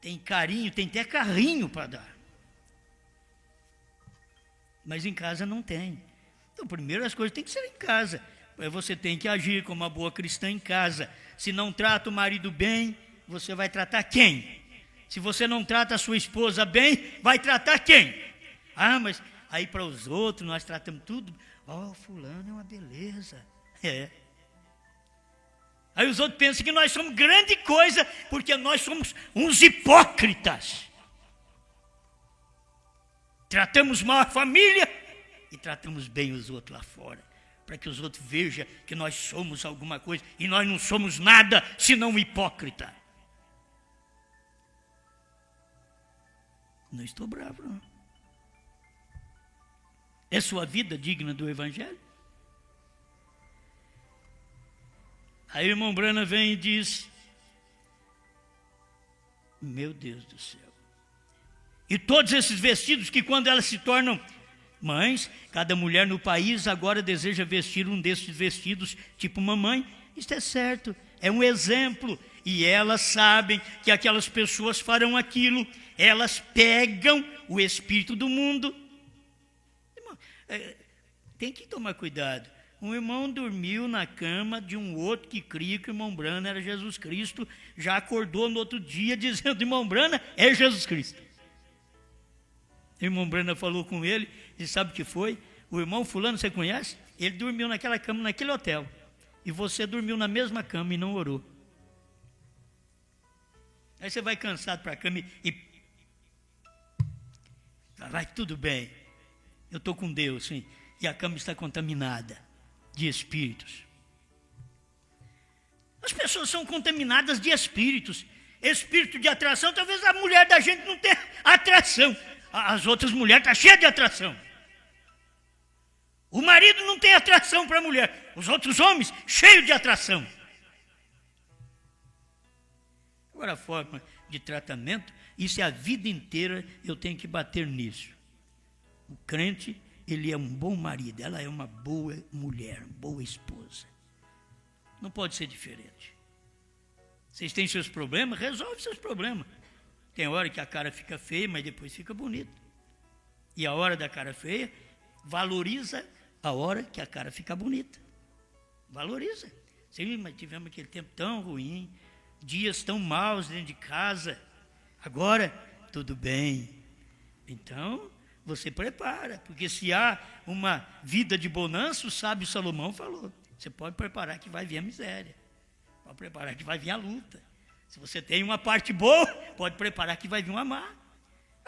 [SPEAKER 3] Tem carinho, tem até carrinho para dar. Mas em casa não tem. Então, primeiro as coisas têm que ser em casa. Você tem que agir como uma boa cristã em casa. Se não trata o marido bem, você vai tratar quem? Se você não trata a sua esposa bem, vai tratar quem? Mas aí para os outros nós tratamos tudo. Fulano é uma beleza. Aí os outros pensam que nós somos grande coisa, porque nós somos uns hipócritas. Tratamos mal a família e tratamos bem os outros lá fora, para que os outros vejam que nós somos alguma coisa, e nós não somos nada senão hipócrita. Não estou bravo, não. É sua vida digna do Evangelho? Aí o irmão Branham vem e diz, meu Deus do céu. E todos esses vestidos que quando elas se tornam mães, cada mulher no país agora deseja vestir um desses vestidos tipo mamãe. Isso é certo, é um exemplo. E elas sabem que aquelas pessoas farão aquilo. Elas pegam o espírito do mundo. Tem que tomar cuidado. Um irmão dormiu na cama de um outro que cria que o irmão Branham era Jesus Cristo, já acordou no outro dia dizendo, irmão Branham é Jesus Cristo. O irmão Branham falou com ele, e sabe o que foi? O irmão fulano, você conhece? Ele dormiu naquela cama, naquele hotel, e você dormiu na mesma cama e não orou. Aí você vai cansado para a cama e vai tudo bem. Eu estou com Deus, sim. E a cama está contaminada de espíritos. As pessoas são contaminadas de espíritos. Espírito de atração, talvez a mulher da gente não tenha atração. As outras mulheres estão cheias de atração. O marido não tem atração para a mulher. Os outros homens, cheios de atração. Agora a forma de tratamento, isso é a vida inteira, eu tenho que bater nisso. O crente, ele é um bom marido, ela é uma boa mulher, boa esposa. Não pode ser diferente. Vocês têm seus problemas, resolve seus problemas. Tem hora que a cara fica feia, mas depois fica bonita. E a hora da cara feia, valoriza a hora que a cara fica bonita. Valoriza. Sim, mas tivemos aquele tempo tão ruim, dias tão maus dentro de casa. Agora, tudo bem. Então, você prepara, porque se há uma vida de bonança, o sábio Salomão falou, você pode preparar que vai vir a miséria, pode preparar que vai vir a luta. Se você tem uma parte boa, pode preparar que vai vir uma má.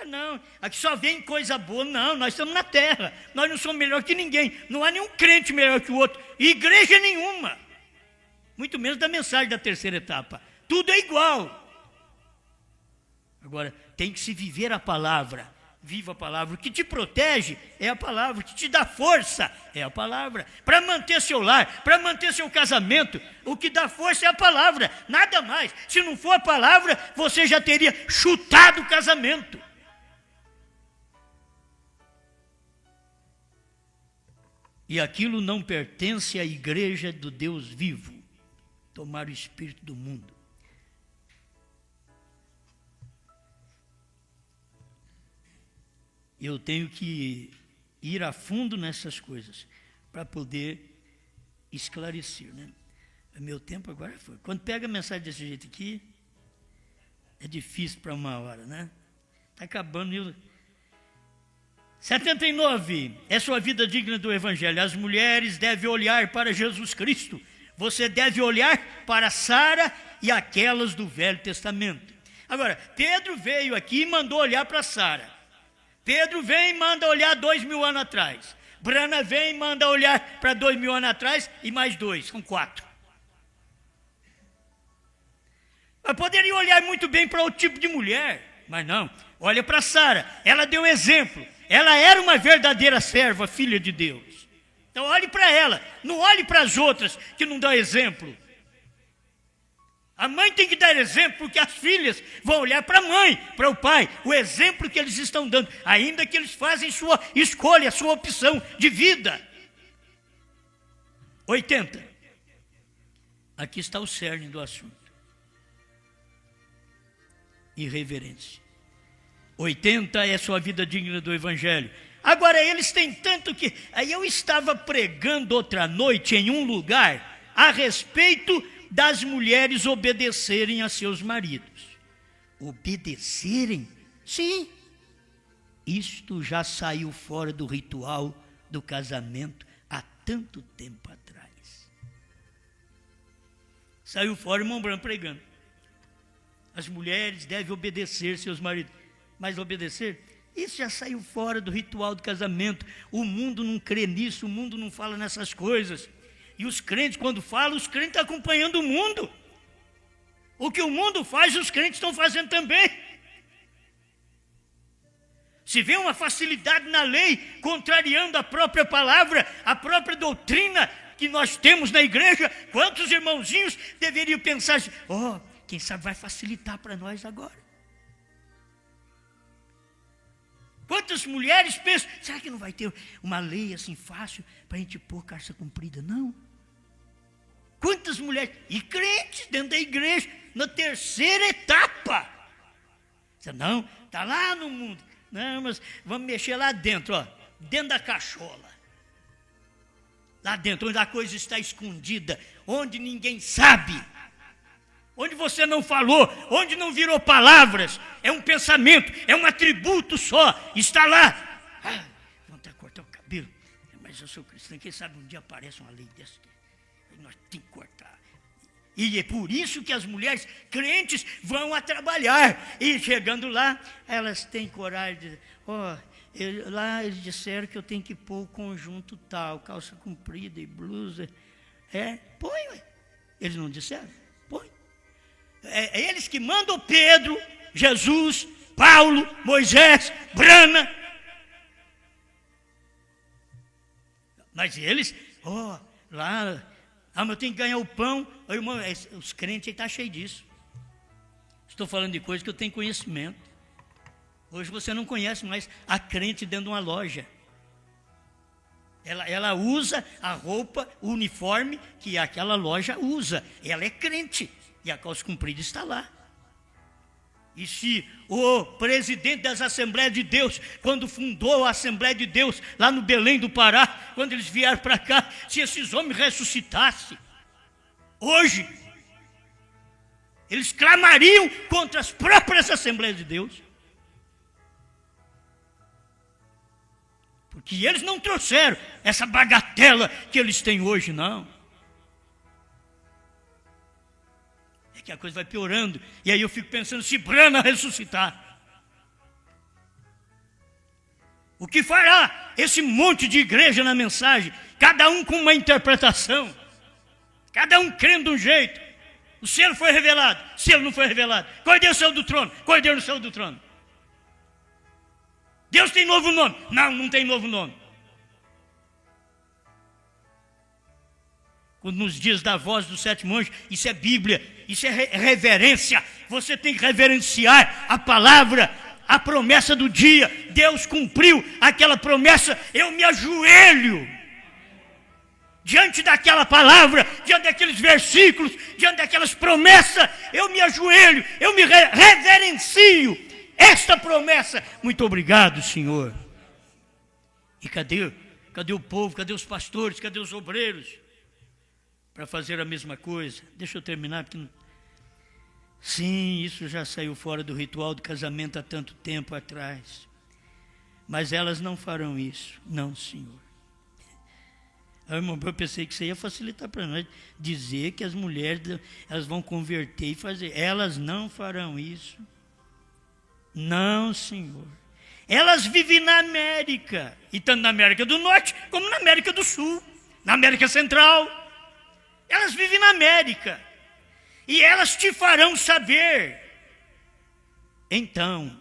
[SPEAKER 3] Não, aqui só vem coisa boa. Não, nós estamos na terra. Nós não somos melhor que ninguém. Não há nenhum crente melhor que o outro. Igreja nenhuma. Muito menos da mensagem da terceira etapa. Tudo é igual. Agora, tem que se viver a palavra. Viva a palavra. O que te protege é a palavra. O que te dá força é a palavra. Para manter seu lar, para manter seu casamento, o que dá força é a palavra. Nada mais. Se não for a palavra, você já teria chutado o casamento. E aquilo não pertence à igreja do Deus vivo. Tomar o espírito do mundo. Eu tenho que ir a fundo nessas coisas para poder esclarecer, né? O meu tempo agora foi. Quando pega a mensagem desse jeito aqui, é difícil para uma hora, né? Está acabando. 79. É sua vida digna do Evangelho. As mulheres devem olhar para Jesus Cristo. Você deve olhar para Sara e aquelas do Velho Testamento. Agora, Pedro veio aqui e mandou olhar para Sara. Pedro vem e manda olhar 2000 anos atrás. Brana vem e manda olhar para 2000 anos atrás e mais 2, são 4. Eu poderia olhar muito bem para outro tipo de mulher, mas não. Olha para Sara, ela deu exemplo. Ela era uma verdadeira serva, filha de Deus. Então olhe para ela, não olhe para as outras que não dão exemplo. A mãe tem que dar exemplo, porque as filhas vão olhar para a mãe, para o pai, o exemplo que eles estão dando, ainda que eles fazem sua escolha, sua opção de vida. 80. Aqui está o cerne do assunto. Irreverência. 80 é sua vida digna do Evangelho. Agora, eles têm tanto que... Aí eu estava pregando outra noite em um lugar a respeito das mulheres obedecerem a seus maridos. Obedecerem? Sim. Isto já saiu fora do ritual do casamento há tanto tempo atrás. Saiu fora, irmão Branco pregando. As mulheres devem obedecer seus maridos. Mas obedecer? Isso já saiu fora do ritual do casamento. O mundo não crê nisso, o mundo não fala nessas coisas. E os crentes, quando falam, os crentes estão acompanhando o mundo. O que o mundo faz, os crentes estão fazendo também. Se vê uma facilidade na lei, contrariando a própria palavra, a própria doutrina que nós temos na igreja, quantos irmãozinhos deveriam pensar assim, quem sabe vai facilitar para nós agora. Quantas mulheres pensam, será que não vai ter uma lei assim fácil para a gente pôr calça comprida? Não. Quantas mulheres, e crentes dentro da igreja, na terceira etapa. Não, está lá no mundo. Não, mas vamos mexer lá dentro, dentro da cachola. Lá dentro, onde a coisa está escondida, onde ninguém sabe. Onde você não falou, onde não virou palavras, é um pensamento, é um atributo só, está lá. Vamos cortar o cabelo, mas eu sou cristão, quem sabe um dia aparece uma lei dessa, nós temos que cortar. E é por isso que as mulheres crentes vão a trabalhar, e chegando lá, elas têm coragem de dizer, lá eles disseram que eu tenho que pôr o conjunto tal, calça comprida e blusa. Põe, ué. Eles não disseram? Põe. É eles que mandam Pedro, Jesus, Paulo, Moisés, Brana. Mas eles, lá, eu tenho que ganhar o pão. Irmão, os crentes estão cheios disso. Estou falando de coisas que eu tenho conhecimento. Hoje você não conhece mais a crente dentro de uma loja. Ela usa a roupa, o uniforme que aquela loja usa. Ela é crente. E a calça comprida está lá. E se o presidente das Assembleias de Deus, quando fundou a Assembleia de Deus, lá no Belém do Pará, quando eles vieram para cá, se esses homens ressuscitassem, hoje, eles clamariam contra as próprias Assembleias de Deus. Porque eles não trouxeram essa bagatela que eles têm hoje, não. Que a coisa vai piorando, e aí eu fico pensando, se Brana ressuscitar, O que fará esse monte de igreja na mensagem? Cada um com uma interpretação. Cada um crendo de um jeito. O selo foi revelado, o selo não foi revelado. Cordeiro saiu do trono, cordeiro não saiu do trono. Deus tem novo nome. Não, não tem novo nome. Quando nos dias da voz do sétimo anjo, isso é Bíblia, isso é reverência. Você tem que reverenciar a palavra, a promessa do dia. Deus cumpriu aquela promessa. Eu me ajoelho diante daquela palavra, diante daqueles versículos, diante daquelas promessas. Eu me ajoelho, eu me reverencio esta promessa. Muito obrigado, Senhor. E cadê o povo? Cadê os pastores? Cadê os obreiros? Para fazer a mesma coisa. Deixa eu terminar, porque não... Sim, isso já saiu fora do ritual do casamento há tanto tempo atrás. Mas elas não farão isso. Não, Senhor. Irmão, eu pensei que isso ia facilitar para nós dizer que as mulheres elas vão converter e fazer. Elas não farão isso. Não, Senhor. Elas vivem na América, e tanto na América do Norte como na América do Sul, na América Central. Elas vivem na América, e elas te farão saber, então,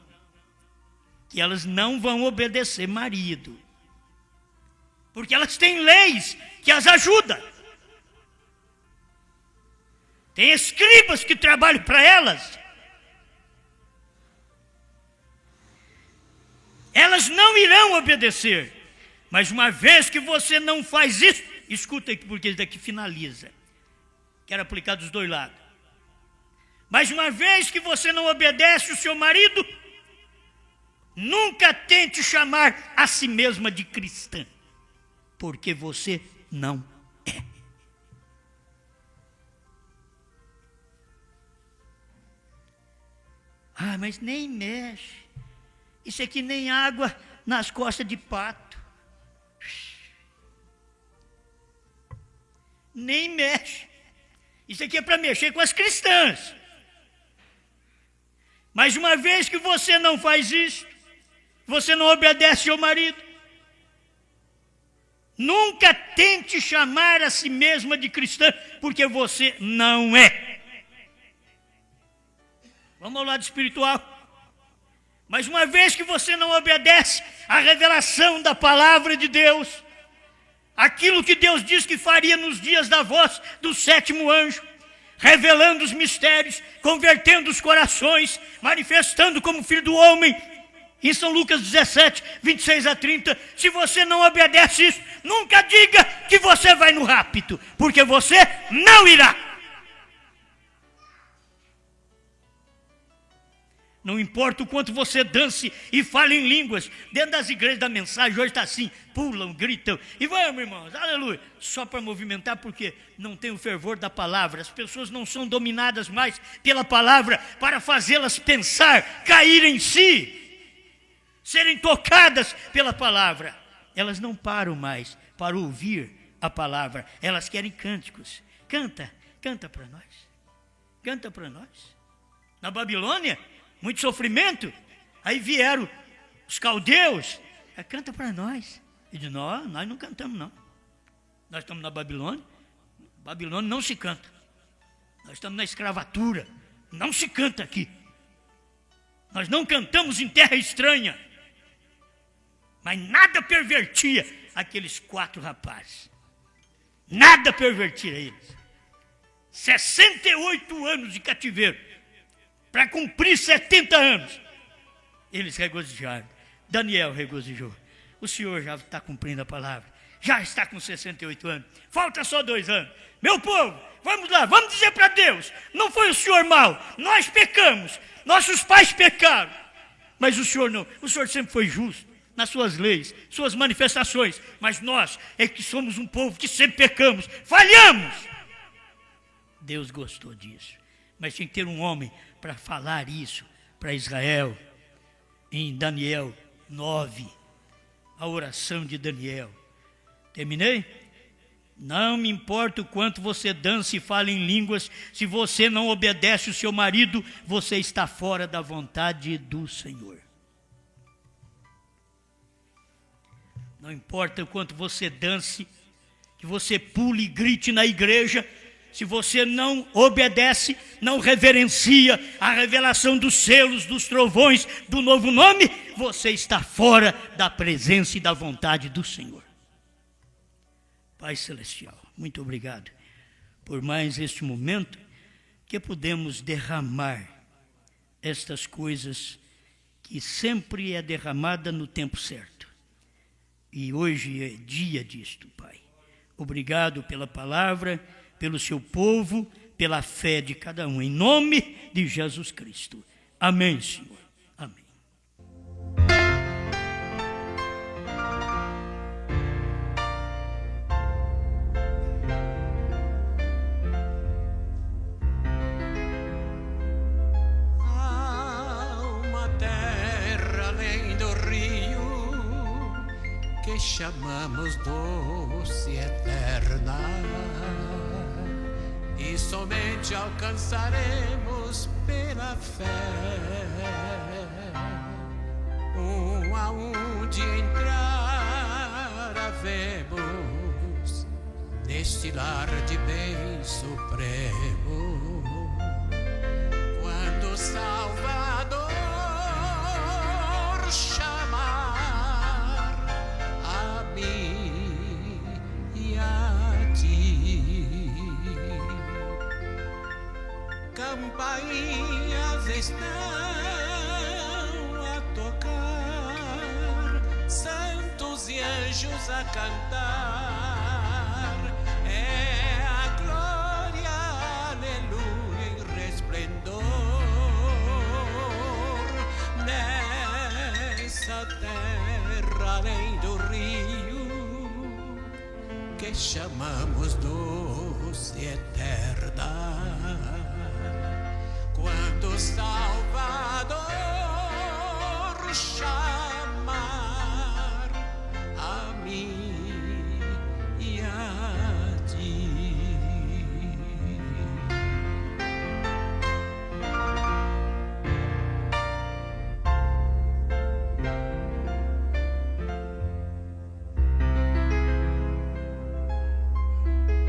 [SPEAKER 3] que elas não vão obedecer marido, porque elas têm leis que as ajudam. Tem escribas que trabalham para elas. Elas não irão obedecer. Mas uma vez que você não faz isso, escuta aí, porque isso daqui finaliza. Quero aplicar dos dois lados. Mas uma vez que você não obedece o seu marido, nunca tente chamar a si mesma de cristã, porque você não é. Ah, mas nem mexe. Isso aqui nem água nas costas de pato. Nem mexe. Isso aqui é para mexer com as cristãs. Mas uma vez que você não faz isso, você não obedece ao marido, nunca tente chamar a si mesma de cristã, porque você não é. Vamos ao lado espiritual. Mas uma vez que você não obedece à revelação da palavra de Deus, aquilo que Deus diz que faria nos dias da voz do sétimo anjo, revelando os mistérios, convertendo os corações, manifestando como filho do homem, em São Lucas 17, 26 a 30, se você não obedece isso, nunca diga que você vai no rapto, porque você não irá. Não importa o quanto você dance e fale em línguas, dentro das igrejas da mensagem, hoje está assim, pulam, gritam, e vamos, irmãos, aleluia, só para movimentar, porque não tem o fervor da palavra, as pessoas não são dominadas mais pela palavra, para fazê-las pensar, cair em si, serem tocadas pela palavra. Elas não param mais para ouvir a palavra, elas querem cânticos. Canta para nós, canta para nós. Na Babilônia, muito sofrimento, aí vieram os caldeus, canta para nós. Eu disse, nós não cantamos não, nós estamos na Babilônia, Babilônia não se canta, nós estamos na escravatura, não se canta aqui, nós não cantamos em terra estranha. Mas nada pervertia aqueles 4 rapazes, nada pervertia eles. 68 anos de cativeiro, para cumprir 70 anos, eles regozijaram. Daniel regozijou. O Senhor já está cumprindo a palavra, já está com 68 anos, falta só 2 anos. Meu povo, vamos lá, vamos dizer para Deus, não foi o Senhor mau, nós pecamos, nossos pais pecaram, mas o Senhor não, o Senhor sempre foi justo nas suas leis, suas manifestações, mas nós é que somos um povo que sempre pecamos, falhamos. Deus gostou disso, mas tinha que ter um homem para falar isso para Israel, em Daniel 9, a oração de Daniel. Terminei? Não me importa o quanto você dança e fala em línguas, se você não obedece o seu marido, você está fora da vontade do Senhor. Não importa o quanto você dance, que você pule e grite na igreja, se você não obedece, não reverencia a revelação dos selos, dos trovões, do novo nome, você está fora da presença e da vontade do Senhor. Pai Celestial, muito obrigado por mais este momento que podemos derramar estas coisas que sempre é derramada no tempo certo. E hoje é dia disto, Pai. Obrigado pela palavra, pelo seu povo, pela fé de cada um, em nome de Jesus Cristo. Amém, Senhor. Amém.
[SPEAKER 4] Há uma terra além do rio que chamamos doce e eterna, e somente alcançaremos pela fé. Aonde entrar havemos neste lar de bem supremo, quando o Salvador chamar a mim e a ti. Campainhas estão a tocar, santos e anjos a cantar. É a glória, aleluia, em resplendor nessa terra além do rio que chamamos doce e eterna. Quando o Salvador chamar a mim e a ti.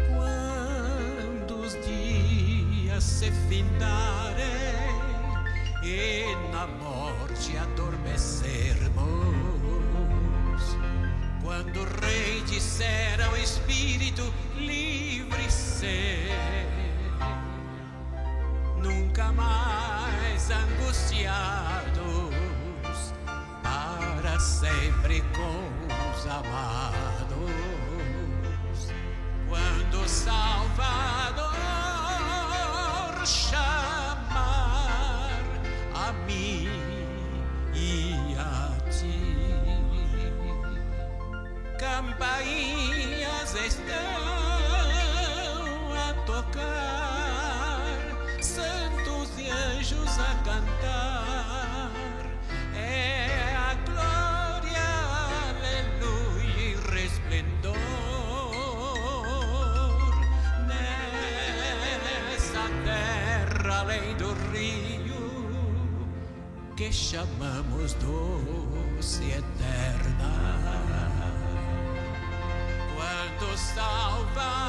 [SPEAKER 4] Quando os dias se findarem e na morte adormecermos, quando o Rei disser ao Espírito livre ser, nunca mais angustiados, para sempre com os amados, quando o Salvador chamar a mim e a ti. Campainhas estão a tocar, santos e anjos a cantar. É a glória, aleluia, em resplendor nessa terra além do rio que chamamos doce e eterna. Quando salva